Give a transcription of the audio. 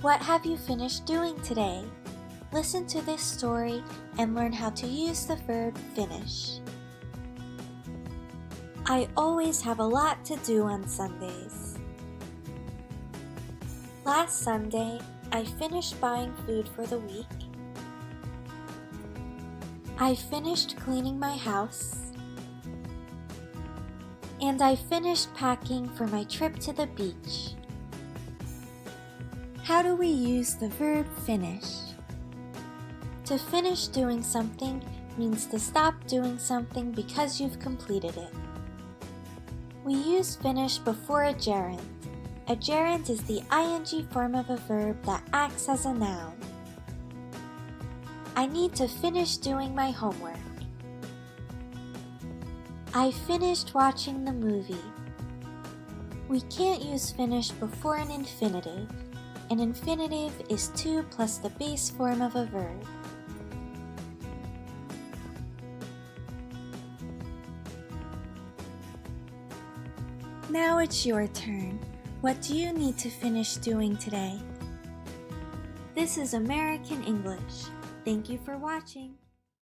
What have you finished doing today? Listen to this story and learn how to use the verb finish. I always have a lot to do on Sundays. Last Sunday, I finished buying food for the week. I finished cleaning my house. And I finished packing for my trip to the beach. How do we use the verb finish? To finish doing something means to stop doing something because you've completed it. We use finish before a gerund. A gerund is the ing form of a verb that acts as a noun. I need to finish doing my homework. I finished watching the movie. We can't use finish before an infinitive. An infinitive is to plus the base form of a verb. Now it's your turn. What do you need to finish doing today? This is American English. Thank you for watching.